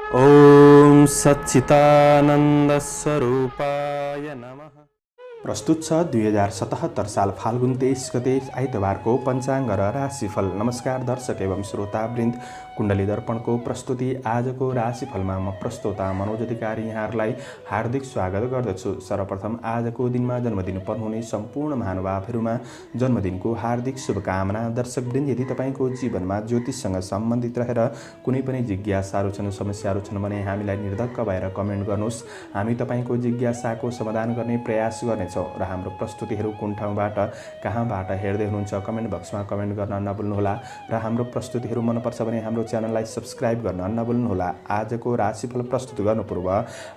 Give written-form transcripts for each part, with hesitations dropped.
ओम सच्चिदानंद स्वरूपाय नमः। प्रस्तुत छ 2077 साल फाल्गुन 23 गते आइतबारको पञ्चाङ्ग र राशिफल। नमस्कार दर्शक एवं श्रोतावृन्द, कुण्डली दर्पणको प्रस्तुति आजको राशिफलमा म प्रस्तोता मनोज अधिकारी यहाँहरूलाई हार्दिक स्वागत गर्दछु। सर्वप्रथम आजको दिनमा जन्मदिन पर्नुहुने सम्पूर्ण महानुभावहरूमा जन्मदिनको हार्दिक शुभकामना। दर्शकवृन्द, यदि तपाईँको जीवनमा ज्योतिषसँग सम्बन्धित रहेर कुनै पनि जिज्ञासाहरू छन्, समस्याहरू छन् भने हामीलाई निर्धक्क भएर कमेन्ट गर्नुहोस्। हामी तपाईँको जिज्ञासाको समाधान गर्ने प्रयास गर्नेछौँ र हाम्रो प्रस्तुतिहरू कुन ठाउँबाट कहाँबाट हेर्दै हुनुहुन्छ कमेन्ट बक्समा कमेन्ट गर्न नभुल्नुहोला र हाम्रो प्रस्तुतिहरू मनपर्छ भने हाम्रो च्यानललाई सब्स्क्राइब गर्न नभुल्नुहोला। आजको राशिफल प्रस्तुत गर्नु पूर्व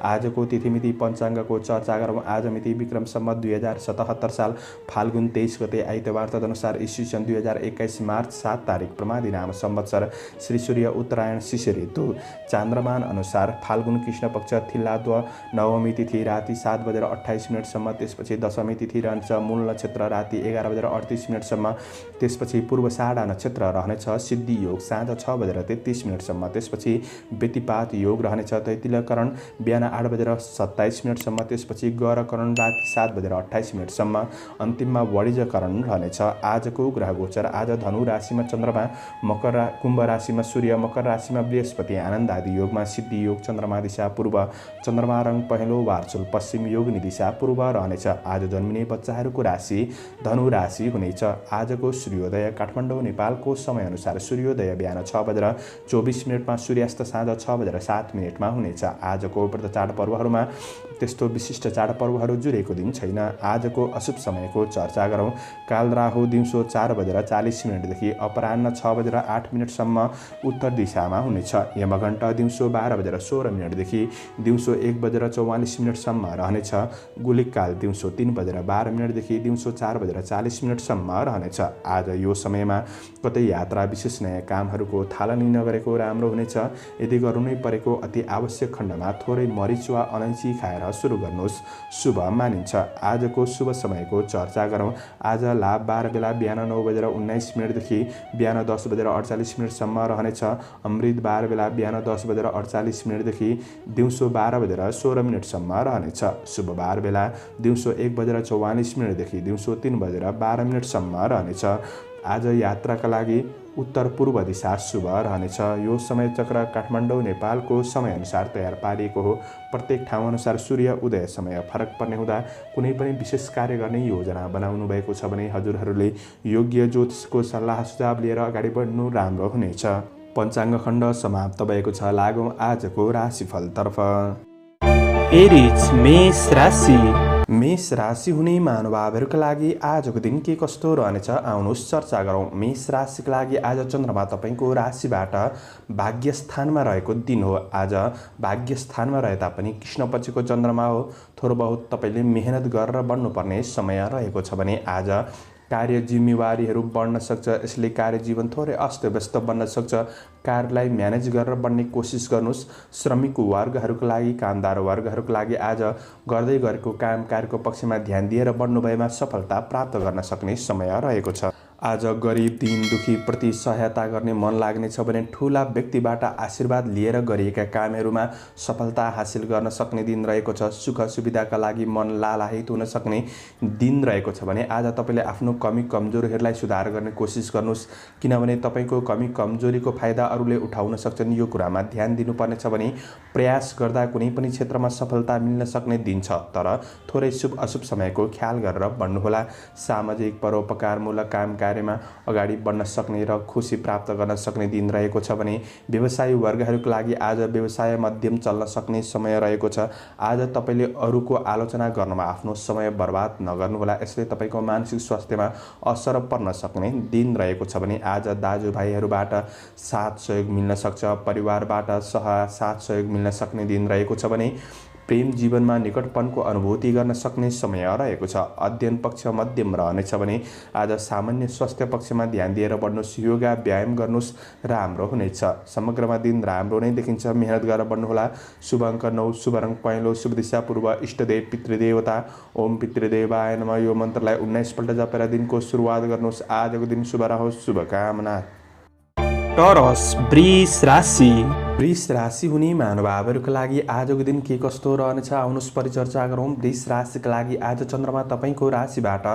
आजको तिथिमिति पञ्चाङ्गको चर्चा गरौँ। आज मिति विक्रम सम्वत 2077 साल फाल्गुन 23 गते आइतबार, तदनुसार ईस्वी सन् 2021 मार्च 7 तारिक प्रमादी नाम संवत्सर, श्री सूर्य उत्तरायण शिशिर ऋतु, चान्द्रमान अनुसार फाल्गुन कृष्ण पक्ष थिल्लाद्व नवमी तिथि राति 7:28 सम्म, त्यसपछि दशमी तिथि रहनेछ। मूल नक्षत्र राति 11:38 सम्म, त्यसपछि पूर्वषाढा नक्षत्र रहनेछ। सिद्धि योग साँझ 6:33 सम्म, त्यसपछि व्यतिपात योग रहनेछ। तैतिलकरण बिहान 8:27 सम्म, त्यसपछि गौरकरण राति 7:28 सम्म, अन्तिममा वणिजकरण रहनेछ। आजको ग्रह गोचर: आज धनु राशिमा चन्द्रमा, कुम्भ राशिमा सूर्य, मकर राशिमा बृहस्पति, आनन्द आदि योगमा सिद्धि योग, चन्द्रमा दिशा पूर्व, चन्द्रमा रङ पहेँलो वार्चुल पश्चिम, योगनी दिशा पूर्व रहनेछ। आज जन्मिने बच्चाहरूको राशि धनु राशि हुनेछ। आजको सूर्योदय: काठमाडौँ नेपालको समयअनुसार सूर्योदय बिहान 6:24 सूर्यास्त साँझ 6:07 हुनेछ। आजको व्रत चाडपर्वहरूमा त्यस्तो विशिष्ट चाडपर्वहरू जुरेको दिन छैन। आजको अशुभ समयको चर्चा गरौँ। काल राहु दिउँसो 4:40 देखि अपराह्न 6:08 सम्म उत्तर दिशामा हुनेछ। यमघण्ट दिउँसो 12:16 देखि दिउँसो 1:44 सम्म रहनेछ। गुलिक काल दिउँसो 3:12 देखि दिउँसो 4:40 सम्म रहनेछ। आज यो समयमा कतै यात्रा विशेष नयाँ कामहरूको थालनी नगरेको राम्रो हुनेछ। यदि गर्नु नै परेको अति आवश्यक खण्डमा थोरै मरिच वा अलैँची खाएर सुरु गर्नुहोस्, शुभ मानिन्छ। आजको शुभ समयको चर्चा गरौँ। आज लाभ 12 बेला बिहान 9:19 देखि बिहान 10:48 सम्म रहनेछ। अमृत 12 बेला बिहान 10:48 देखि दिउँसो 12:16 सम्म रहनेछ। शुभ बार बेला दिउँसो 1:44 देखि दिउँसो 3:12 सम्म रहनेछ। आज यात्राका लागि उत्तर पूर्व दिशा शुभ रहनेछ। यो समय चक्र काठमाडौँ नेपालको समयअनुसार तयार पारिएको हो। प्रत्येक ठाउँ अनुसार सूर्य उदय समय फरक पर्ने हुँदा कुनै पनि विशेष कार्य गर्ने योजना बनाउनु भएको छ भने हजुरहरूले योग्य ज्योतिषको सल्लाह सुझाव लिएर अगाडि बढ्नु राम्रो हुनेछ। पञ्चाङ्ग खण्ड समाप्त भएको छ। लागौँ आजको राशिफलतर्फ। एरिज मेष राशि। मेष राशि हुने महानुभावहरूका लागि आजको दिन के कस्तो रहनेछ, आउनुहोस् चर्चा गरौँ। मेष राशिका लागि आज चन्द्रमा तपाईँको राशिबाट भाग्यस्थानमा रहेको दिन हो। आज भाग्यस्थानमा रहे तापनि कृष्ण पक्षको चन्द्रमा हो। थोर बहुत तपाईँले मेहनत गरेर बढ्नुपर्ने समय रहेको छ भने आज कार्य जिम्मेवारीहरू बढ्न सक्छ। यसले कार्यजीवन थोरै अस्तव्यस्त बन्न सक्छ। कार्यलाई म्यानेज गरेर बढ्ने कोसिस गर्नुहोस्। श्रमिक वर्गहरूका लागि, कामदार वर्गहरूका लागि आज गर्दै गरेको काम कार्यको पक्षमा ध्यान दिएर बढ्नुभएमा सफलता प्राप्त गर्न सक्ने समय रहेको छ। आज गरिब दीन दुखीप्रति सहायता गर्ने मन लाग्नेछ भने ठुला व्यक्तिबाट आशीर्वाद लिएर गरिएका कामहरूमा सफलता हासिल गर्न सक्ने दिन रहेको छ। सुख सुविधाका लागि मन लालायित हुन सक्ने दिन रहेको छ भने आज तपाईँले आफ्नो कमी कमजोरीहरूलाई सुधार गर्ने कोसिस गर्नुहोस्, किनभने तपाईँको कमी कमजोरीको फाइदा अरूले उठाउन सक्छन्। यो कुरामा ध्यान दिनुपर्नेछ भने प्रयास गर्दा कुनै पनि क्षेत्रमा सफलता मिल्न सक्ने दिन छ, तर थोरै शुभ अशुभ समयको ख्याल गरेर बढ्नुहोला। सामाजिक परोपकारमूलक काम कार्यमा अगाडि बढ्न सक्ने र खुसी प्राप्त गर्न सक्ने दिन रहेको छ भने व्यवसायी वर्गहरूका लागि आज व्यवसाय मध्यम चल्न सक्ने समय रहेको छ। आज तपाईँले अरूको आलोचना गर्नमा आफ्नो समय बर्बाद नगर्नुहोला, यसले तपाईँको मानसिक स्वास्थ्यमा असर पर्न सक्ने दिन रहेको छ भने आज दाजुभाइहरूबाट साथ सहयोग मिल्न सक्छ। परिवारबाट साथ सहयोग मिल्न सक्ने दिन रहेको छ भने प्रेम जीवनमा निकटपनको अनुभूति गर्न सक्ने समय रहेको छ। अध्ययन पक्ष मध्यम रहनेछ भने आज सामान्य स्वास्थ्य पक्षमा ध्यान दिएर बढ्नुहोस्। योगा व्यायाम गर्नुहोस्, राम्रो हुनेछ। समग्रमा दिन राम्रो नै देखिन्छ। मेहनत गरेर बढ्नुहोला। शुभ अङ्क 9, शुभ रङ पहेँलो, शुभ दिशा पूर्व, इष्टदेव पितृदेवता ओम पितृदेवाय नमः यो मन्त्रलाई 19 पल्ट जपेर दिनको सुरुवात गर्नुहोस्। आजको दिन शुभ रहोस्, शुभकामना। टोरस वृष राशि। वृष राशि हुने महानुभावहरूका लागि आजको दिन के कस्तो रहनेछ आउनुहोस् परिचर्चा गरौँ। वृष राशिका लागि आज चन्द्रमा तपाईँको राशिबाट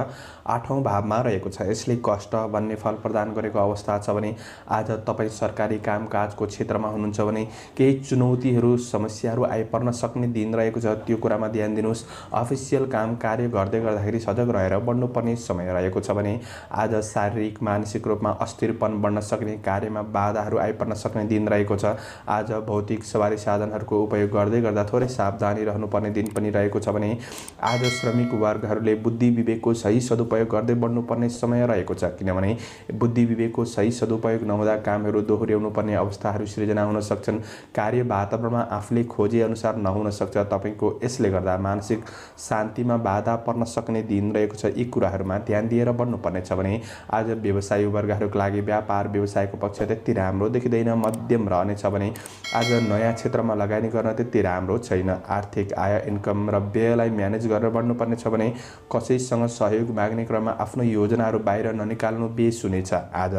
8औं भावमा रहेको छ। यसले कष्ट भन्ने फल प्रदान गरेको अवस्था छ भने आज तपाईँ सरकारी कामकाजको क्षेत्रमा हुनुहुन्छ भने केही चुनौतीहरू समस्याहरू आइपर्न सक्ने दिन रहेको छ। त्यो कुरामा ध्यान दिनुहोस्। अफिसियल काम कार्य गर्दै गर्दाखेरि सजग रहेर बढ्नुपर्ने समय रहेको छ भने आज शारीरिक मानसिक रूपमा अस्थिरपन बढ्न सक्ने, कार्यमा बाधाहरू आइपर्न सक्ने दिन रहेको छ। आज भौतिक सवारी साधनहरूको उपयोग गर्दै गर्दा थोरै सावधानी रहनुपर्ने दिन पनि रहेको छ भने आज श्रमिक वर्गहरूले बुद्धि विवेकको सही सदुपयोग गर्दै बढ्नुपर्ने समय रहेको छ। किनभने बुद्धि विवेकको सही सदुपयोग नहुँदा कामहरू दोहोर्याउनु पर्ने अवस्थाहरू सृजना हुन सक्छन्। कार्य वातावरणमा आफूले खोजे अनुसार नहुन सक्छ। तपाईँको यसले गर्दा मानसिक शान्तिमा बाधा पर्न सक्ने दिन रहेको छ। यी कुराहरूमा ध्यान दिएर बढ्नुपर्ने छ भने आज व्यवसायी वर्गहरूका लागि व्यापार व्यवसायको पक्ष त्यति राम्रो देखिँदैन, मध्यम रहनेछ भने आज नयाँ क्षेत्रमा लगानी गर्न त्यति राम्रो छैन। आर्थिक आय इन्कम र व्ययलाई म्यानेज गरेर बढ्नुपर्ने छ भने कसैसँग सहयोग माग्ने क्रममा आफ्नो योजनाहरू बाहिर ननिकाल्नु बेस हुनेछ। आज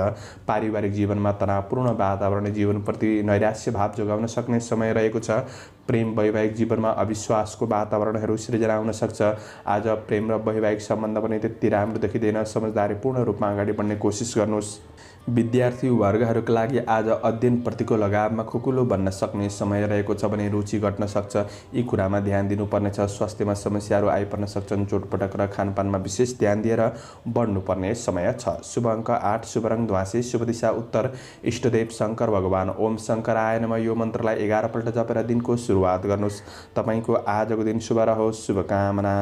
पारिवारिक जीवनमा तनावपूर्ण वातावरण जीवनप्रति नैराश्य भाव जोगाउन सक्ने समय रहेको छ। प्रेम वैवाहिक जीवनमा अविश्वासको वातावरणहरू सृजना हुन सक्छ। आज प्रेम र वैवाहिक सम्बन्ध पनि त्यति राम्रो देखिँदैन। समझदारीपूर्ण रूपमा अगाडि बढ्ने कोसिस गर्नुहोस्। विद्यार्थी वर्गहरूका लागि आज अध्ययनप्रतिको लगावमा खुकुलो बन्न सक्ने समय रहेको छ भने रुचि घट्न सक्छ। यी कुरामा ध्यान दिनुपर्नेछ। स्वास्थ्यमा समस्याहरू आइपर्न सक्छन्। चोटपटक र खानपानमा विशेष ध्यान दिएर बढ्नुपर्ने समय छ। शुभ अङ्क 8, शुभ रङ ध्वाँसे, शुभ दिशा उत्तर, इष्टदेव शङ्कर भगवान। ओम शङ्कराय नमः यो मन्त्रलाई 11 पल्ट जपेर दिनको सुरुवात गर्नुहोस्। तपाईँको आजको दिन शुभ रहोस्। शुभकामना।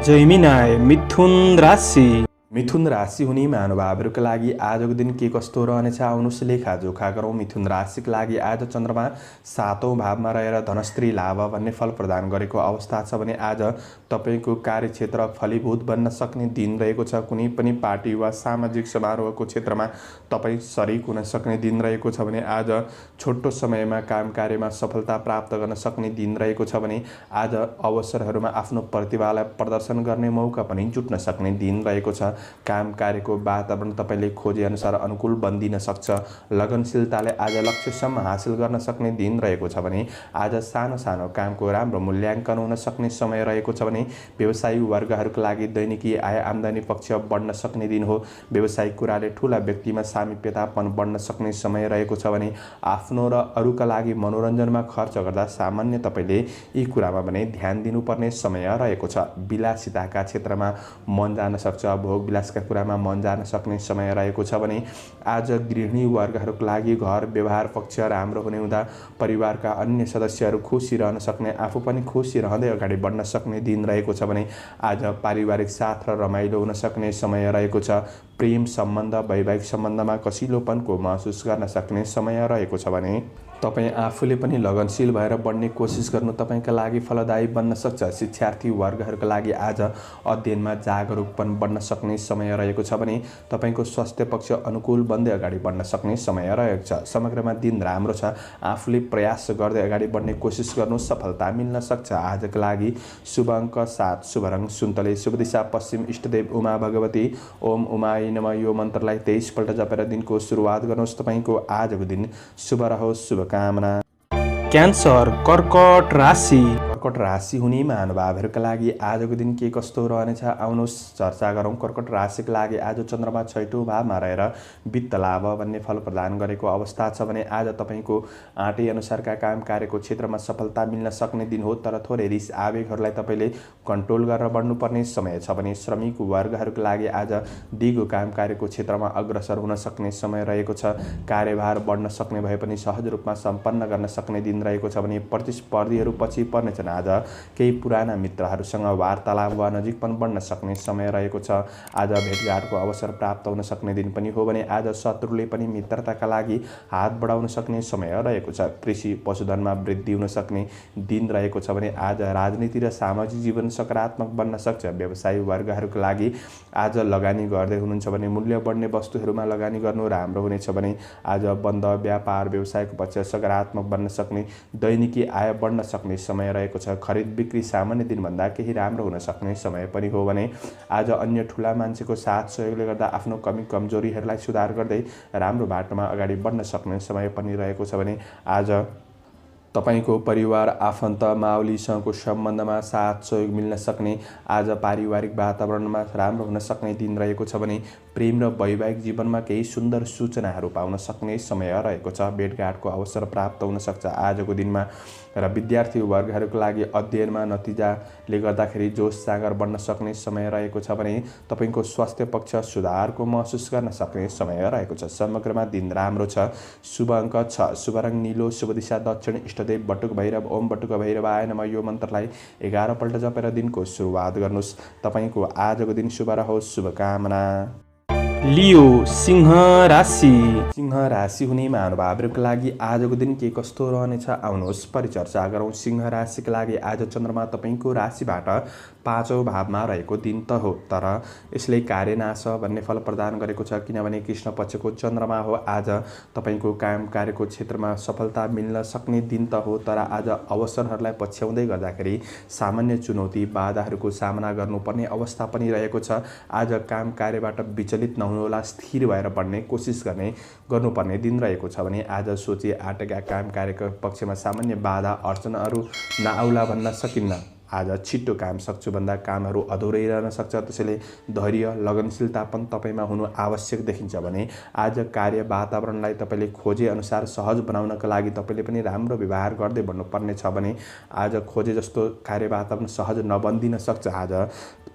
जैमिनाय मिथुन राशि। मिथुन राशि हुने महानुभावहरूका लागि आजको दिन के कस्तो रहनेछ आउनुहोस् लेखाजोखा गरौँ। मिथुन राशिका लागि आज चन्द्रमा 7औं भावमा रहेर धनस्त्री लाभ भन्ने फल प्रदान गरेको अवस्था छ भने आज तपाईँको कार्यक्षेत्र फलीभूत बन्न सक्ने दिन रहेको छ। कुनै पनि पार्टी वा सामाजिक समारोहको क्षेत्रमा तपाईँ सरिक हुन सक्ने दिन रहेको छ भने आज छोटो समयमा काम कार्यमा सफलता प्राप्त गर्न सक्ने दिन रहेको छ भने आज अवसरहरूमा आफ्नो प्रतिभालाई प्रदर्शन गर्ने मौका पनि जुट्न सक्ने दिन रहेको छ। काम कार्यको वातावरण तपाईँले खोजे अनुसार अनुकूल बनिदिन सक्छ। लगनशीलताले आज लक्ष्यसम्म हासिल गर्न सक्ने दिन रहेको छ भने आज सानो सानो कामको राम्रो मूल्याङ्कन हुन सक्ने समय रहेको छ भने व्यवसायी वर्गहरूका लागि दैनिकी आय आम्दानी पक्ष बढ्न सक्ने दिन हो। व्यवसायिक कुराले ठुला व्यक्तिमा सामिप्यतापन बढ्न सक्ने समय रहेको छ भने आफ्नो र अरूका लागि मनोरञ्जनमा खर्च गर्दा सामान्य तपाईँले यी कुरामा भने ध्यान दिनुपर्ने समय रहेको छ। विलासिताका क्षेत्रमा मन जान सक्छ। भोग विलासका कुरामा मन जान सक्ने समय रहेको छ भने आज गृहिणी वर्गहरूका लागि घर व्यवहार पक्ष राम्रो हुने हुँदा परिवारका अन्य सदस्यहरू खुसी रहन सक्ने, आफू पनि खुसी रहँदै अगाडि बढ्न सक्ने दिन रहेको छ भने आज पारिवारिक साथ र रमाइलो हुन सक्ने समय रहेको छ। प्रेम सम्बन्ध वैवाहिक सम्बन्धमा कसिलोपनको महसुस गर्न सक्ने समय रहेको छ भने तपाईँ आफूले पनि लगनशील भएर बढ्ने कोसिस गर्नु तपाईँका लागि फलदायी बन्न सक्छ। शिक्षार्थी वर्गहरूका लागि आज अध्ययनमा जागरुकपन बढ्न सक्ने समय रहेको छ भने तपाईँको स्वास्थ्य पक्ष अनुकूल बन्दै अगाडि बढ्न सक्ने समय रहेको छ। समग्रमा दिन राम्रो छ। आफूले प्रयास गर्दै अगाडि बढ्ने कोसिस गर्नु, सफलता मिल्न सक्छ। आजका लागि शुभ अङ्क 7, शुभ रङ सुन्तले, शुभ दिशा पश्चिम, इष्टदेव उमा भगवती। ओम उमाय नमः यो मन्त्रलाई 23 पल्ट जपेर दिनको सुरुवात गर्नुहोस्। तपाईँको आजको दिन शुभ रहोस्। शुभकामना। क्यान्सर कर्कट राशि। कर्कट राशि हुने महानुभावहरूका लागि आजको दिन के कस्तो रहनेछ आउनुहोस् चर्चा गरौँ। कर्कट राशिका लागि आज चन्द्रमा 6औं भावमा रहेर वित्त लाभ भन्ने फल प्रदान गरेको अवस्था छ भने आज तपाईँको आँटे अनुसारका काम कार्यको क्षेत्रमा सफलता मिल्न सक्ने दिन हो। तर थोरै रिस आवेगहरूलाई तपाईँले कन्ट्रोल गरेर बढ्नुपर्ने समय छ भने श्रमिक वर्गहरूका लागि आज दिगो काम कार्यको क्षेत्रमा अग्रसर हुन सक्ने समय रहेको छ। कार्यभार बढ्न सक्ने भए पनि सहज रूपमा सम्पन्न गर्न सक्ने दिन रहेको छ भने प्रतिस्पर्धीहरू पछि पर्नेछन्। आज केही पुराना मित्रहरूसँग वार्तालाप वा नजिकपन बढ्न सक्ने समय रहेको छ। आज भेटघाटको अवसर प्राप्त हुन सक्ने दिन पनि हो भने आज शत्रुले पनि मित्रताका लागि हात बढाउन सक्ने समय रहेको छ। कृषि पशुधनमा वृद्धि हुन सक्ने दिन रहेको छ भने आज राजनीति र सामाजिक जीवन सकारात्मक बन्न सक्छ। व्यवसायी वर्गहरूका लागि आज लगानी गर्दै हुनुहुन्छ भने मूल्य बढ्ने वस्तुहरूमा लगानी गर्नु राम्रो हुनेछ भने आज बन्द व्यापार व्यवसायको पक्ष सकारात्मक बन्न सक्ने, दैनिकी आय बढ्न सक्ने समय रहेको छ छ। खरिद बिक्री सामान्य दिनभन्दा केही राम्रो हुन सक्ने समय पनि हो भने आज अन्य ठुला मान्छेको साथ सहयोगले गर्दा आफ्नो कमी कमजोरीहरूलाई सुधार गर्दै राम्रो बाटोमा अगाडि बढ्न सक्ने समय पनि रहेको छ भने आज तपाईको परिवार आफन्त मावलीसँगको सम्बन्धमा साथ सहयोग मिल्न सक्ने, आज पारिवारिक वातावरणमा राम्रो हुन सक्ने दिन रहेको छ भने प्रेम र वैवाहिक जीवनमा केही सुन्दर सूचनाहरू पाउन सक्ने समय रहेको छ। भेटघाटको अवसर प्राप्त हुन सक्छ आजको दिनमा र विद्यार्थी वर्गहरूको लागि अध्ययनमा नतिजाले गर्दाखेरि जोस जाँगर बढ्न सक्ने समय रहेको छ भने तपाईको स्वास्थ्य पक्ष सुधारको महसुस गर्न सक्ने समय रहेको छ। समग्रमा दिन राम्रो छ। शुभ अङ्क 6, शुभ रङ नीलो, शुभ दिशा दक्षिण, इष्टदेव बटुक भैरव। ओम बटुक भैरवाय नमः यो मन्त्रलाई 11 पल्ट जपेर दिनको सुरुवात गर्नुहोस्। तपाईको आजको दिन शुभ रहोस्। शुभकामना। लियो सिंह राशि। सिंह राशि हुने महानुभावहरूको लागि आजको दिन के कस्तो रहनेछ आउनुहोस् परिचर्चा गरौँ। सिंह राशिका लागि आज चन्द्रमा तपाईको राशिबाट 5औं भावमा रहेको दिन त हो, तर यसले कार्यनाश भन्ने फल प्रदान गरेको छ, किनभने कृष्ण पक्षको चन्द्रमा हो। आज तपाईको काम कार्यको क्षेत्रमा सफलता मिल्न सक्ने दिन त हो, तर आज अवसरहरूलाई पछ्याउँदै गर्दाखेरि सामान्य चुनौती बाधाहरूको सामना गर्नुपर्ने अवस्था पनि रहेको छ। आज काम कार्यबाट विचलित नहुनुहोला, स्थिर भएर बढ्ने कोसिस गर्नुपर्ने दिन रहेको छ भने आज सोचे आँटेका काम कार्यको पक्षमा सामान्य बाधा अडचनहरू नआउला भन्न सकिन्न। आज छिट्टो काम सक्छु भन्दा कामहरू अधुरै रहन सक्छ, त्यसैले धैर्य लगनशीलता पनि तपाईँमा हुनु आवश्यक देखिन्छ भने आज कार्य वातावरणलाई तपाईँले खोजे अनुसार सहज बनाउनका लागि तपाईँले पनि राम्रो व्यवहार गर्दै बढ्नुपर्ने छ भने आज खोजे जस्तो कार्य वातावरण सहज नबनिदिन सक्छ। आज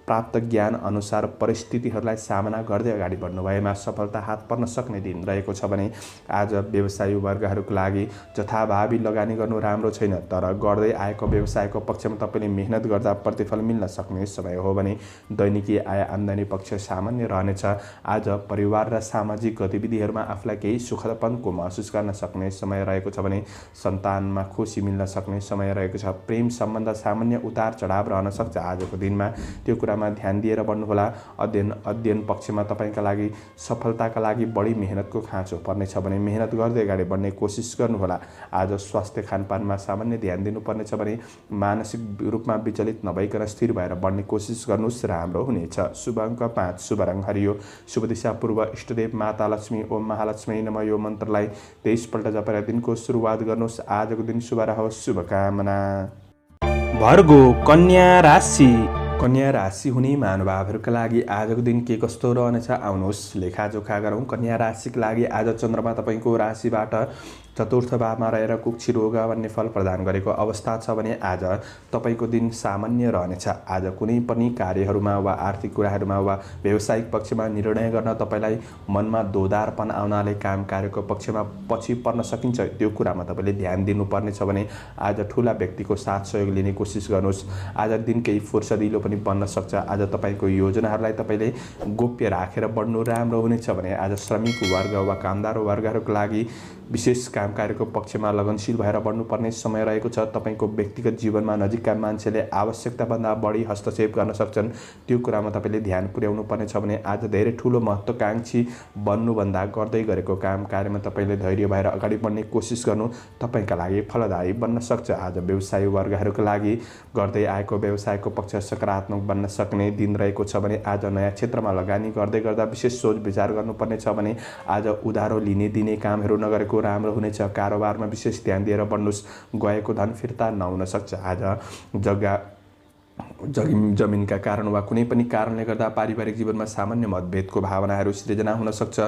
प्राप्त ज्ञान अनुसार परिस्थितिहरूलाई सामना गर्दै अगाडि बढ्नु भएमा सफलता हात पर्न सक्ने दिन रहेको छ भने आज व्यवसायी वर्गहरूको लागि जथाभावी लगानी गर्नु राम्रो छैन, तर गर्दै आएको व्यवसायको पक्षमा तपाईँले मेहनत गर्दा प्रतिफल मिल्न सक्ने समय हो भने दैनिकी आय आम्दानी पक्ष सामान्य रहनेछ। आज परिवार र सामाजिक गतिविधिहरूमा आफूलाई केही सुखदपनको महसुस गर्न सक्ने समय रहेको छ भने सन्तानमा खुसी मिल्न सक्ने समय रहेको छ। प्रेम सम्बन्ध सामान्य उतार चढाव रहन सक्छ आजको दिनमा, त्यो कुरामा ध्यान दिएर बढ्नुहोला। अध्ययन पक्षमा तपाईँका लागि सफलताका लागि बढी मेहनतको खाँचो पर्नेछ भने मेहनत गर्दै अगाडि बढ्ने कोसिस गर्नुहोला। आज स्वास्थ्य खानपानमा सामान्य ध्यान दिनुपर्नेछ भने मानसिक रूपमा विचलित नभइकन स्थिर भएर बढ्ने कोसिस गर्नुहोस्, राम्रो हुनेछ। शुभ अङ्क 5, शुभ रङ हरियो, शुभ दिशा पूर्व, इष्टदेव माता लक्ष्मी। ओम महालक्ष्मी नमः यो मन्त्रलाई 23 पल्ट जपेर दिनको सुरुवात गर्नुहोस्। आजको दिन शुभ रहोस्। शुभकामना। भर्गो कन्या राशि। कन्या राशि हुने महानुभावहरूका लागि आजको दिन के कस्तो रहनेछ आउनुहोस् लेखाजोखा गरौँ। कन्या राशिका लागि आज चन्द्रमा तपाईँको राशिबाट चतुर्थ भावमा रहेर कुक्षी रोग भन्ने फल प्रदान गरेको अवस्था छ भने आज तपाईँको दिन सामान्य रहनेछ। आज कुनै पनि कार्यहरूमा वा आर्थिक कुराहरूमा वा व्यावसायिक पक्षमा निर्णय गर्न तपाईँलाई मनमा दोधारपन आउनाले काम कार्यको पक्षमा पछि पर्न सकिन्छ, त्यो कुरामा तपाईँले ध्यान दिनुपर्नेछ भने आज ठुला व्यक्तिको साथ सहयोग लिने कोसिस गर्नुहोस्। आज दिन केही फुर्सदिलो पनि बन्न सक्छ। आज तपाईँको योजनाहरूलाई तपाईँले गोप्य राखेर बढ्नु राम्रो हुनेछ भने आज श्रमिक वर्ग वा कामदार वर्गहरूको लागि विशेष काम कार्यको पक्षमा लगनशील भएर बढ्नुपर्ने समय रहेको छ। तपाईँको व्यक्तिगत जीवनमा नजिकका मान्छेले आवश्यकताभन्दा बढी हस्तक्षेप गर्न सक्छन्, त्यो कुरामा तपाईँले ध्यान पुर्याउनु पर्नेछ भने आज धेरै ठुलो महत्त्वकाङ्क्षी बन्नुभन्दा गर्दै गरेको काम कार्यमा तपाईँले धैर्य भएर अगाडि बढ्ने कोसिस गर्नु तपाईँका लागि फलदायी बन्न सक्छ। आज व्यवसायी वर्गहरूको लागि गर्दै आएको व्यवसायको पक्ष सकारात्मक बन्न सक्ने दिन रहेको छ भने आज नयाँ क्षेत्रमा लगानी गर्दै गर्दा विशेष सोच विचार गर्नुपर्नेछ भने आज उधारो लिने दिने कामहरू नगरेको राम्रो हुनेछ। कारोबारमा विशेष ध्यान दिएर बढ्नुहोस्, गएको धन फिर्ता नहुन सक्छ। आज जमिनका कारण वा कुनै पनि कारणले गर्दा पारिवारिक जीवनमा सामान्य मतभेदको भावनाहरू सृजना हुन सक्छ,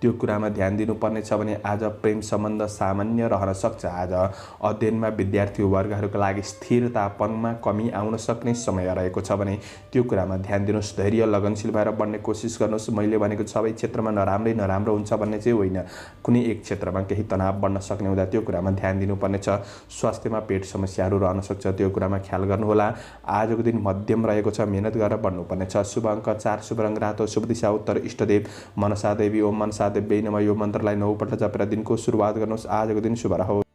त्यो कुरामा ध्यान दिनुपर्नेछ भने आज प्रेम सम्बन्ध सामान्य रहन सक्छ। आज अध्ययनमा विद्यार्थी वर्गहरूका लागि स्थिरतापनमा कमी आउन सक्ने समय रहेको छ भने त्यो कुरामा ध्यान दिनुहोस्। धैर्य लगनशील भएर बढ्ने कोसिस गर्नुहोस्। मैले भनेको सबै क्षेत्रमा नराम्रो हुन्छ भन्ने चाहिँ होइन, कुनै एक क्षेत्रमा केही तनाव बढ्न सक्ने हुँदा त्यो कुरामा ध्यान दिनुपर्नेछ। स्वास्थ्यमा पेट समस्याहरू रहन सक्छ, त्यो कुरामा ख्याल गर्नुहोला। आजको दिन मध्यम रहेको छ, मेहनत गरेर बढ्नुपर्नेछ। शुभ अङ्क 4, शुभ रङ रातो, शुभ दिशा उत्तर, इष्टदेव मनसा देवी। ओम मनसा देवी नमः यो मन्त्रलाई 9 पल्ट जपेर दिनको सुरुवात गर्नुहोस्। आजको दिन शुभ रहोस्।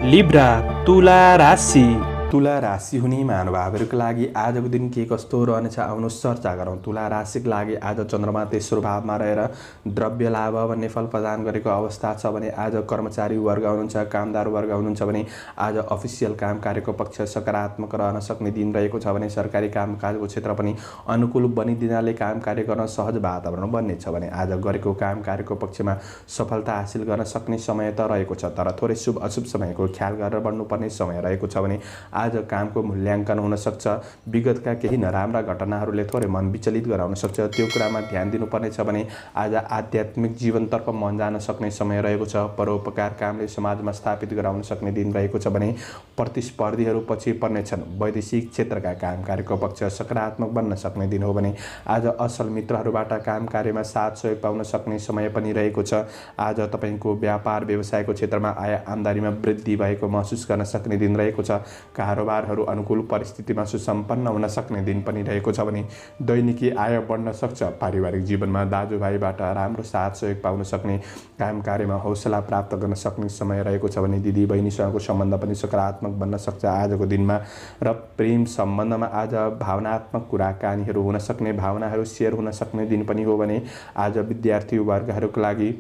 लिब्रा तुला राशि। तुला राशि हुने महानुभावहरूको लागि आजको दिन के कस्तो रहनेछ आउनुहोस् चर्चा गरौँ। तुला राशिको लागि आज चन्द्रमा तेस्रो भावमा रहेर द्रव्य लाभ भन्ने फल प्रदान गरेको अवस्था छ भने आज कर्मचारी वर्ग हुनुहुन्छ, कामदार वर्ग हुनुहुन्छ भने आज अफिसियल काम कार्यको पक्ष सकारात्मक रहन सक्ने दिन रहेको छ भने सरकारी कामकाजको क्षेत्र पनि अनुकूल बनिदिनाले काम कार्य गर्न सहज वातावरण बन्नेछ भने आज गरेको काम कार्यको पक्षमा सफलता हासिल गर्न सक्ने समय त रहेको छ, तर थोरै शुभ अशुभ समयको ख्याल गरेर बढ्नुपर्ने समय रहेको छ भने आज कामको मूल्याङ्कन हुन सक्छ। विगतका केही नराम्रा घटनाहरूले थोरै मन विचलित गराउन सक्छ, त्यो कुरामा ध्यान दिनुपर्नेछ भने आज आध्यात्मिक जीवनतर्फ मन जान सक्ने समय रहेको छ। परोपकार कामले समाजमा स्थापित गराउन सक्ने दिन रहेको छ भने प्रतिस्पर्धीहरू पछि पर्नेछन्। वैदेशिक क्षेत्रका काम कार्यको पक्ष सकारात्मक बन्न सक्ने दिन हो भने आज असल मित्रहरूबाट काम कार्यमा साथ सहयोग पाउन सक्ने समय पनि रहेको छ। आज तपाईँको व्यापार व्यवसायको क्षेत्रमा आय आम्दानीमा वृद्धि भएको महसुस गर्न सक्ने दिन रहेको छ। कारोबारहरू अनुकूल परिस्थितिमा सुसम्पन्न हुन सक्ने दिन पनि रहेको छ भने दैनिकी आय बढ्न सक्छ। पारिवारिक जीवनमा दाजुभाइबाट राम्रो साथ सहयोग पाउन सक्ने, काम कार्यमा हौसला प्राप्त गर्न सक्ने समय रहेको छ भने दिदी बहिनीसँगको सम्बन्ध पनि सकारात्मक बन्न सक्छ आजको दिनमा। र प्रेम सम्बन्धमा आज भावनात्मक कुराकानीहरू हुन सक्ने, भावनाहरू सेयर हुन सक्ने दिन पनि हो भने आज विद्यार्थी वर्गहरूको लागि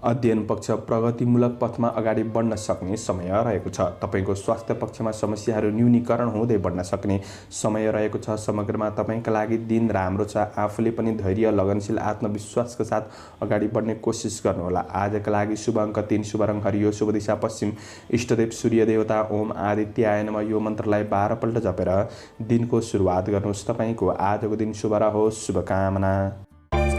अध्ययन पक्ष प्रगतिमूलक पथमा अगाडि बढ्न सक्ने समय रहेको छ। तपाईँको स्वास्थ्य पक्षमा समस्याहरू न्यूनीकरण हुँदै बढ्न सक्ने समय रहेको छ। समग्रमा तपाईँका लागि दिन राम्रो छ। आफूले पनि धैर्य, लगनशील, आत्मविश्वासका साथ अगाडि बढ्ने कोसिस गर्नुहोला। आजका लागि शुभ अङ्क 3, शुभ रङ हरियो, शुभ दिशा पश्चिम, इष्टदेव सूर्य देवता ओम आदित्याय नमः यो मन्त्रलाई 12 पल्ट जपेर दिनको सुरुवात गर्नुहोस्। तपाईँको आजको दिन शुभ रहोस्। शुभकामना।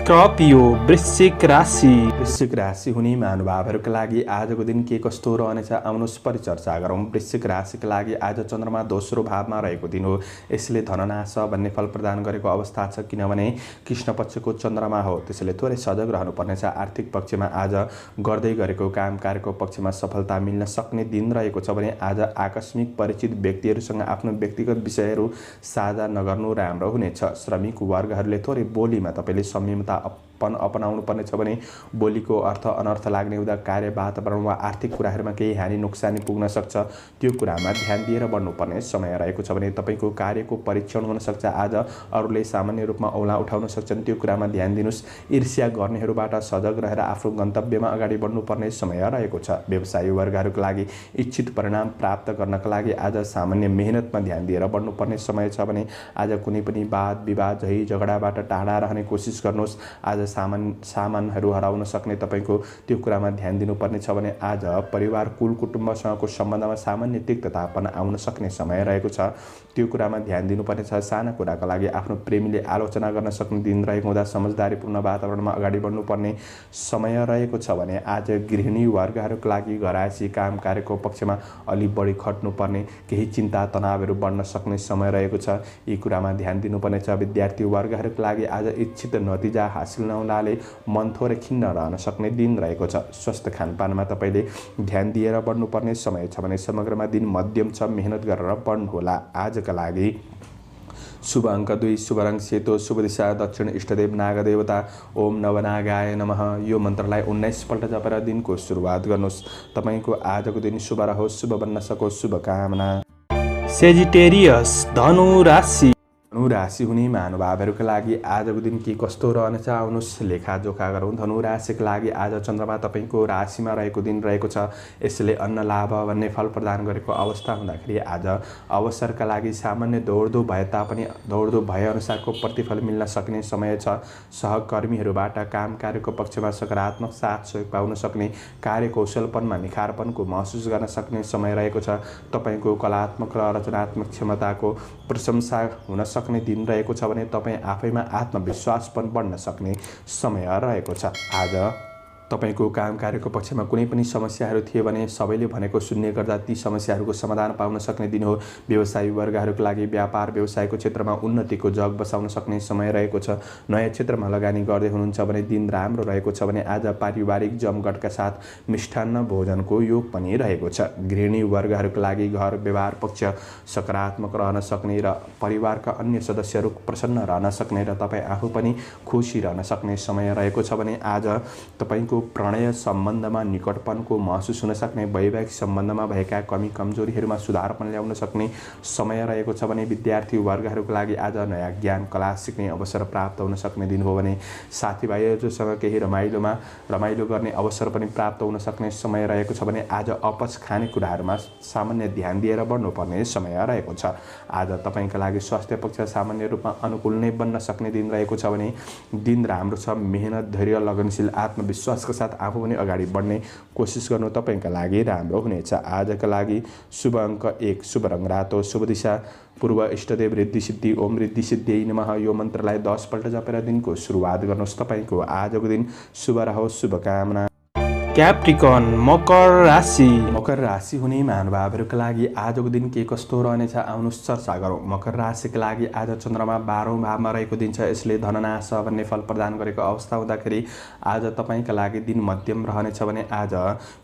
स्कर्पियो वृश्चिक राशि। वृश्चिक राशि हुने महानुभावहरूका लागि आजको दिन के कस्तो रहनेछ आउनुहोस् परिचर्चा गरौँ। वृश्चिक राशिका लागि आज चन्द्रमा दोस्रो भावमा रहेको दिन हो। यसले धननाश भन्ने फल प्रदान गरेको अवस्था छ, किनभने कृष्ण पक्षको चन्द्रमा हो। त्यसैले थोरै सजग रहनुपर्नेछ। आर्थिक पक्षमा आज गर्दै गरेको काम कार्यको पक्षमा सफलता मिल्न सक्ने दिन रहेको छ भने आज आकस्मिक परिचित व्यक्तिहरूसँग आफ्नो व्यक्तिगत विषयहरू साझा नगर्नु राम्रो हुनेछ। श्रमिक वर्गहरूले थोरै बोलीमा तपाईँले संयमता अपनाउनु पर्नेछ भने बोलीको अर्थ अनर्थ लाग्ने हुँदा कार्य वातावरण वा आर्थिक कुराहरूमा केही हानि नोक्सानी पुग्न सक्छ। त्यो कुरामा ध्यान दिएर बढ्नुपर्ने समय रहेको छ भने तपाईँको कार्यको परीक्षण हुन सक्छ। आज अरूले सामान्य रूपमा औला उठाउन सक्छन्, त्यो कुरामा ध्यान दिनुहोस्। ईर्ष्या गर्नेहरूबाट सजग रहेर आफ्नो गन्तव्यमा अगाडि बढ्नुपर्ने समय रहेको छ। व्यवसायी वर्गहरूको लागि इच्छित परिणाम प्राप्त गर्नका लागि आज सामान्य मेहनतमा ध्यान दिएर बढ्नुपर्ने समय छ भने आज कुनै पनि वाद विवाद, झै झगडाबाट टाढा रहने कोसिस गर्नुहोस्। आज सामानहरू हराउन सक्ने तपाईँको त्यो कुरामा ध्यान दिनुपर्ने छ भने आज परिवार कुल कुटुम्बसँगको सम्बन्धमा सामान्य तिक्ततापन आउन सक्ने समय रहेको छ। त्यो कुरामा ध्यान दिनुपर्ने छ। साना कुराका लागि आफ्नो प्रेमीले आलोचना गर्न सक्ने दिन रहेको हुँदा समझदारीपूर्ण वातावरणमा अगाडि बढ्नुपर्ने समय रहेको छ भने आज गृहिणी वर्गहरूको लागि घरायसी काम कार्यको पक्षमा अलि बढी खट्नुपर्ने, केही चिन्ता तनावहरू बढ्न सक्ने समय रहेको छ। यी कुरामा ध्यान दिनुपर्ने छ। विद्यार्थी वर्गहरूको लागि आज इच्छित नतिजा हासिल नहुनाले मन थोरै खिन्न रहन सक्ने दिन रहेको छ। स्वस्थ खानपानमा तपाईँले ध्यान दिएर बढ्नुपर्ने समय छ भने समग्रमा दिन मध्यम छ। मेहनत गरेर बढ्नुहोला। आजका लागि शुभ अङ्क 2, शुभ रङ सेतो, शुभ दिशा दक्षिण, इष्टदेव नागदेवता ओम नवनागाय नमः यो मन्त्रलाई 19 पल्ट जपेर दिनको सुरुवात गर्नुहोस्। तपाईँको आजको दिन शुभ रहोस्, शुभ बन्न सकोस्। शुभकामना। सेजिटेरियस धनु राशि। धनु राशि हुने महानुभावहरूका लागि आजको दिन के कस्तो रहनेछ आउनुहोस् लेखाजोखा गरौँ। धनु राशिका लागि आज चन्द्रमा तपाईँको राशिमा रहेको दिन रहेको छ। यसले अन्न लाभ भन्ने फल प्रदान गरेको अवस्था हुँदाखेरि आज अवसरका लागि सामान्य दौडधुप भए तापनि दौडधुप भएअनुसारको प्रतिफल मिल्न सक्ने समय छ। सहकर्मीहरूबाट काम कार्यको पक्षमा सकारात्मक साथ सहयोग पाउन सक्ने, कार्यकौशलपनमा निखारपनको महसुस गर्न सक्ने समय रहेको छ। तपाईँको कलात्मक र रचनात्मक क्षमताको प्रशंसा हुन सक्ने दिन रहेको छ भने तपाईँ आफैमा आत्मविश्वास पनि बढ्न सक्ने समय रहेको छ। आज तपाईको काम कार्यको पक्षमा कुनै पनि समस्याहरू थिए भने सबैले भनेको सुन्ने गर्दा ती समस्याहरूको समाधान पाउन सक्ने दिन हो। व्यवसायी वर्गहरूको लागि व्यापार व्यवसायको क्षेत्रमा उन्नतिको जग बसाउन सक्ने समय रहेको छ। नयाँ क्षेत्रमा लगानी गर्दै हुनुहुन्छ भने दिन राम्रो रहेको छ भने आज पारिवारिक जमघटका साथ मिष्ठान्न भोजनको योग पनि रहेको छ। गृहिणी वर्गहरूको लागि घर व्यवहार पक्ष सकारात्मक रहन सक्ने र परिवारका अन्य सदस्यहरू प्रसन्न रहन सक्ने र तपाईँ आफू पनि खुसी रहन सक्ने समय रहेको छ भने आज तपाईको प्रणय सम्बन्धमा निकटपनको महसुस हुन सक्ने, वैवाहिक सम्बन्धमा भएका कमी कमजोरीहरूमा सुधार पनि ल्याउन सक्ने समय रहेको छ भने विद्यार्थी वर्गहरूको लागि आज नयाँ ज्ञान कला सिक्ने अवसर प्राप्त हुन सक्ने दिन हो भने साथीभाइहरूसँग केही रमाइलो गर्ने अवसर पनि प्राप्त हुन सक्ने समय रहेको छ भने आज अपच खाने कुराहरूमा सामान्य ध्यान दिएर बढ्नुपर्ने समय रहेको छ। आज तपाईँका लागि स्वास्थ्य पक्ष सामान्य रूपमा अनुकूल नै बन्न सक्ने दिन रहेको छ भने दिन राम्रो छ। मेहनत, धैर्य, लगनशील, आत्मविश्वासका साथ आफू पनि अगाडि बढ्ने कोसिस गर्नु तपाईँका लागि राम्रो हुनेछ। आजका लागि शुभ अङ्क 1, शुभ रङ रातो, शुभ दिशा पूर्व, इष्टदेव रिद्धि सिद्धि ओम रिद्धि सिद्धियै नमः यो मन्त्रलाई 10 पल्ट जपेर दिनको सुरुवात गर्नुहोस्। तपाईँको आजको दिन शुभ रहोस्, शुभकामना। क्याप्रिकन मकर राशि। मकर राशि हुने महानुभावहरूका लागि आजको दिन के कस्तो रहनेछ आउनुहोस् चर्चा गरौँ। मकर राशिका लागि आज चन्द्रमा 12औं भावमा रहेको दिन छ। यसले धननाश भन्ने फल प्रदान गरेको अवस्था हुँदाखेरि आज तपाईँका लागि दिन मध्यम रहनेछ भने आज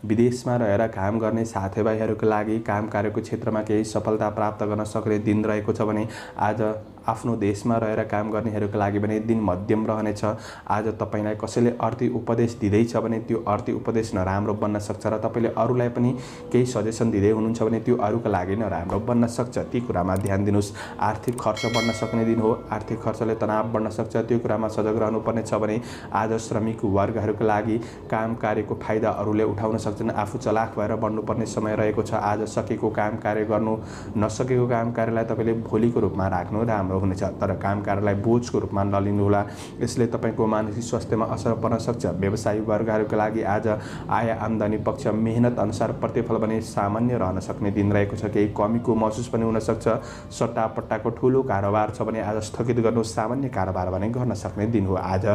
विदेशमा रहेर काम गर्ने साथीभाइहरूका लागि काम कार्यको क्षेत्रमा केही सफलता प्राप्त गर्न सक्ने दिन रहेको छ भने आज आफ्नो देशमा रहेर काम गर्नेहरूका लागि भने दिन मध्यम रहनेछ। आज तपाईँलाई कसैले अर्थी उपदेश दिँदैछ भने त्यो अर्थी उपदेश नराम्रो बन्न सक्छ र तपाईँले अरूलाई पनि केही सजेसन दिँदै हुनुहुन्छ भने त्यो अरूका लागि नराम्रो बन्न सक्छ। ती कुरामा ध्यान दिनुहोस्। आर्थिक खर्च बढ्न सक्ने दिन हो। आर्थिक खर्चले तनाव बढ्न सक्छ, त्यो कुरामा सजग रहनुपर्ने छ भने आज श्रमिक वर्गहरूका लागि काम कार्यको फाइदा अरूले उठाउन सक्छन्। आफू चलाख भएर बढ्नुपर्ने समय रहेको छ। आज सकेको काम कार्य गर्नु, नसकेको काम कार्यलाई तपाईँले भोलिको रूपमा राख्नु राम्रो हुनेछ, तर काम कार्यलाई बोझको रूपमा नलिनुहोला। यसले तपाईँको मानसिक स्वास्थ्यमा असर पर्न सक्छ। व्यवसायी वर्गहरूका लागि आज आय आम्दानी पक्ष मेहनत अनुसार प्रतिफल भने सामान्य रहन सक्ने दिन रहेको छ। केही कमीको महसुस पनि हुन सक्छ। सट्टापट्टाको ठुलो कारोबार छ भने आज स्थगित गर्नु, सामान्य कारोबार भने गर्न सक्ने दिन हो। आज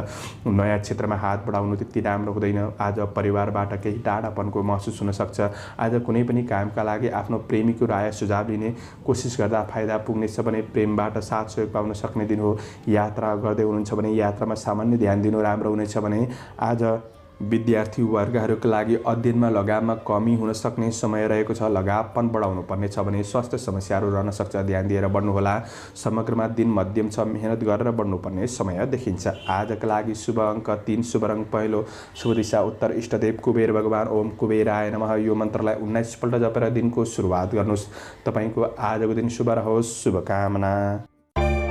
नयाँ क्षेत्रमा हात बढाउनु त्यति राम्रो हुँदैन। आज परिवारबाट केही टाढापनको महसुस हुन सक्छ। आज कुनै पनि कामका लागि आफ्नो प्रेमीको राय सुझाव लिने कोसिस गर्दा फाइदा पुग्नेछ भने प्रेमबाट साथ सहयोग पाउन सक्ने दिन हो। यात्रा गर्दै हुनुहुन्छ भने यात्रामा सामान्य ध्यान दिनु राम्रो हुनेछ भने आज विद्यार्थी वर्गहरूका लागि अध्ययनमा लगावमा कमी हुन सक्ने समय रहेको छ। लगाव पनि बढाउनु पर्ने छ भने स्वास्थ्य समस्याहरू रहन सक्छ, ध्यान दिएर बढ्नुहोला। समग्रमा दिन मध्यम छ, मेहनत गरेर बढ्नुपर्ने समय देखिन्छ। आजका लागि शुभ अङ्क 3, शुभ रङ पहेँलो, शुभ दिशा उत्तर, इष्टदेव कुबेर भगवान ओम कुबेराय नमः यो मन्त्रलाई 19 पल्ट जपेर दिनको सुरुवात गर्नुहोस्। तपाईँको आजको दिन शुभ रहोस्, शुभकामना।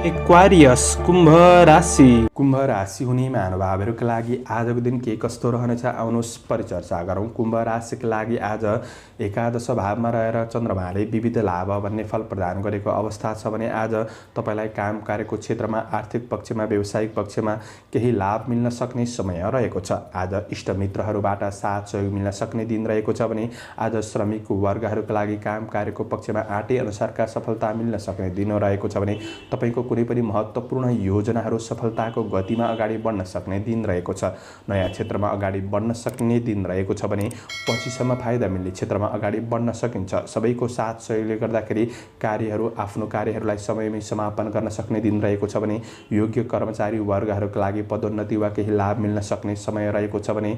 एक्वारियस कुम्भ राशि। कुम्भ राशि हुने महानुभावहरूका लागि आजको दिन के कस्तो रहनेछ आउनुहोस् परिचर्चा गरौँ। कुम्भ राशिका लागि आज एकादश भावमा रहेर चन्द्रमाले विविध लाभ भन्ने फल प्रदान गरेको अवस्था छ भने आज तपाईँलाई काम कार्यको क्षेत्रमा, आर्थिक पक्षमा, व्यावसायिक पक्षमा केही लाभ मिल्न सक्ने समय रहेको छ। आज इष्टमित्रहरूबाट साथ सहयोग मिल्न सक्ने दिन रहेको छ भने आज श्रमिक वर्गहरूका लागि काम कार्यको पक्षमा आँटे अनुसारका सफलता मिल्न सक्ने दिन रहेको छ भने तपाईँको कुनै पनि महत्त्वपूर्ण योजनाहरू सफलताको गतिमा अगाडि बढ्न सक्ने दिन रहेको छ। नयाँ क्षेत्रमा अगाडि बढ्न सक्ने दिन रहेको छ भने पछिसम्म फाइदा मिल्ने क्षेत्रमा अगाडि बढ्न सकिन्छ। सबैको साथ सहयोगले गर्दाखेरि आफ्नो कार्यहरूलाई समयमै समापन गर्न सक्ने दिन रहेको छ भने योग्य कर्मचारी वर्गहरूका लागि पदोन्नति वा केही लाभ मिल्न सक्ने समय रहेको छ भने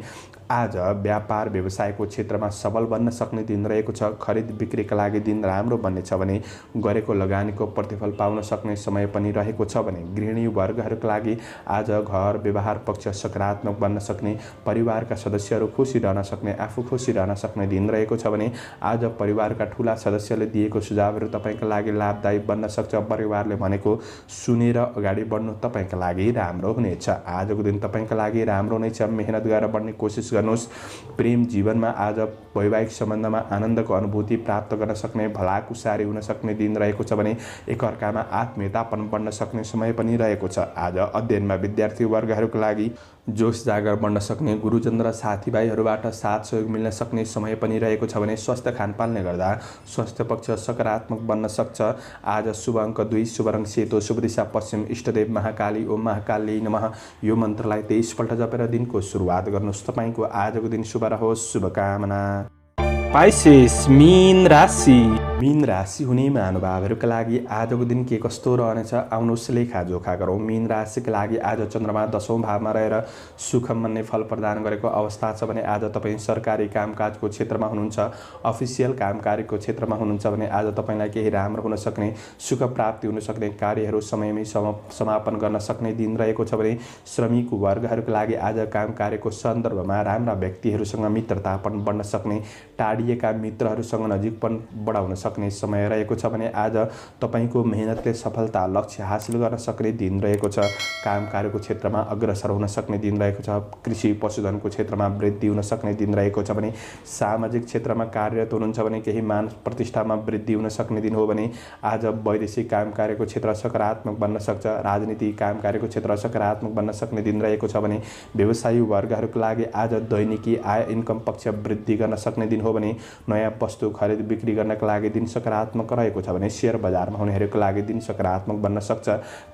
आज व्यापार व्यवसायको क्षेत्रमा सबल बन्न सक्ने दिन रहेको छ। खरिद बिक्रीका लागि दिन राम्रो बन्नेछ भने गरेको लगानीको प्रतिफल पाउन सक्ने समय पनि रहेको छ भने गृहिणी वर्गहरूका लागि आज घर व्यवहार पक्ष सकारात्मक बन्न सक्ने, परिवारका सदस्यहरू खुसी रहन सक्ने, आफू खुसी रहन सक्ने दिन रहेको छ भने आज परिवारका ठुला सदस्यले दिएको सुझावहरू तपाईँका लागि लाभदायी बन्न सक्छ। परिवारले भनेको सुनेर अगाडि बढ्नु तपाईँका लागि राम्रो हुनेछ। आजको दिन तपाईँका लागि राम्रो नै छ। मेहनत गरेर बढ्ने कोसिस गर्नुहोस्। प्रेम जीवनमा आज वैवाहिक सम्बन्धमा आनन्दको अनुभूति प्राप्त गर्न सक्ने, भलाकुसारी हुन सक्ने दिन रहेको छ भने एकअर्कामा आत्मीयतापन बढ्न सक्ने समय पनि रहेको छ। आज अध्ययनमा विद्यार्थी वर्गहरूका लागि जोस जागर बढ्न सक्ने, गुरुजन र साथीभाइहरूबाट साथ सहयोग मिल्न सक्ने समय पनि रहेको छ भने स्वास्थ्य खानपानले गर्दा स्वास्थ्य पक्ष सकारात्मक बन्न सक्छ। आज शुभ अङ्क 2, शुभ रङ सेतो, शुभ दिशा पश्चिम, इष्टदेव महाकाली ओम महाकाली नमः यो मन्त्रलाई 23 पल्ट जपेर दिनको सुरुवात गर्नुहोस्। तपाईँको आजको दिन शुभ रहोस्, शुभकामना। स्पाइसेस मीन राशि। मीन राशि हुने महानुभावहरूका लागि आजको दिन के कस्तो रहनेछ आउनुहोस् लेखाजोखा गरौँ। मीन राशिका लागि आज चन्द्रमा 10औं भावमा रहेर सुख मान्ने फल प्रदान गरेको अवस्था छ भने आज तपाईँ सरकारी कामकाजको क्षेत्रमा हुनुहुन्छ, अफिसियल कामकाजको क्षेत्रमा हुनुहुन्छ भने आज तपाईँलाई केही राम्रो हुन सक्ने, सुख प्राप्ति हुन सक्ने, कार्यहरू समयमै समापन गर्न सक्ने दिन रहेको छ भने श्रमिक वर्गहरूका लागि आज काम कार्यको सन्दर्भमा राम्रा व्यक्तिहरूसँग मित्रता पनि बढ्न सक्ने, टाढिएका मित्रहरूसँग नजिकपन बढाउन सक्ने समय रहेको छ भने आज तपाईको मेहनतले सफलता लक्ष्य हासिल गर्न सक्ने दिन रहेको छ। काम कार्यको क्षेत्रमा अग्रसर हुन सक्ने दिन रहेको छ। कृषि पशुधनको क्षेत्रमा वृद्धि हुन सक्ने दिन रहेको छ भने सामाजिक क्षेत्रमा कार्यरत हुनुहुन्छ भने केही मान प्रतिष्ठामा वृद्धि हुन सक्ने दिन हो भने आज वैदेशिक काम कार्यको क्षेत्र सकारात्मक बन्न सक्छ। राजनीतिक काम कार्यको क्षेत्र सकारात्मक बन्न सक्ने दिन रहेको छ भने व्यवसायी वर्गहरूका लागि आज दैनिकी आय इन्कम पक्ष वृद्धि गर्न सक्ने दिन हो भने नयाँ वस्तु खरिद बिक्री गर्नका लागि दिन सकारात्मक रहेको छ भने शेयर बजारमा हुनेहरूका लागि दिन सकारात्मक बन्न सक्छ।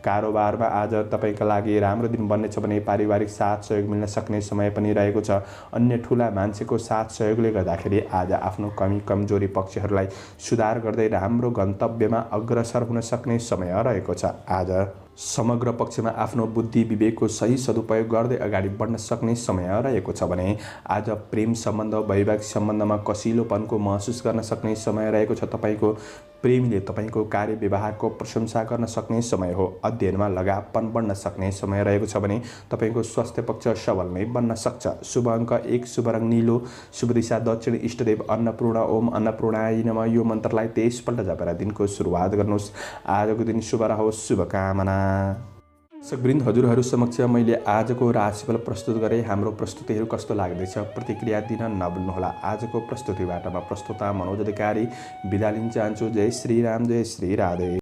कारोबारमा आज तपाईँका लागि राम्रो दिन बन्नेछ भने पारिवारिक साथ सहयोग मिल्न सक्ने समय पनि रहेको छ। अन्य ठुला मान्छेको साथ सहयोगले गर्दाखेरि आज आफ्नो कमी कमजोरी पक्षहरूलाई सुधार गर्दै राम्रो गन्तव्यमा अग्रसर हुन सक्ने समय रहेको छ। आज समग्र पक्षमा आफ्नो बुद्धि विवेकको सही सदुपयोग गर्दै अगाडि बढ्न सक्ने समय रहेको छ भने आज प्रेम सम्बन्ध वैवाहिक सम्बन्धमा कसिलोपनको महसुस गर्न सक्ने समय रहेको छ। तपाईँको प्रेमीले तपाईँको कार्य व्यवहारको प्रशंसा गर्न सक्ने समय हो। अध्ययनमा लगावपन बढ्न सक्ने समय रहेको छ भने तपाईँको स्वास्थ्य पक्ष सबल नै बन्न सक्छ। शुभ अङ्क 1, शुभ रङ नीलो, शुभ दिशा दक्षिण, इष्टदेव अन्नपूर्ण, ओम अन्नपूर्णाय नमः यो मन्त्रलाई 23 पल्ट जपेर दिनको सुरुवात गर्नुहोस्। आजको दिन शुभ रहोस्, शुभकामना। दर्शकवृन्द, हजुरहरू समक्ष मैले आजको राशिफल प्रस्तुत गरेँ। हाम्रो प्रस्तुतिहरू कस्तो लाग्दैछ प्रतिक्रिया दिन नभुल्नुहोला। आजको प्रस्तुतिबाट म प्रस्तुता मनोज अधिकारी बिदा लिन चाहन्छु। जय श्री राम, जय श्री राधे।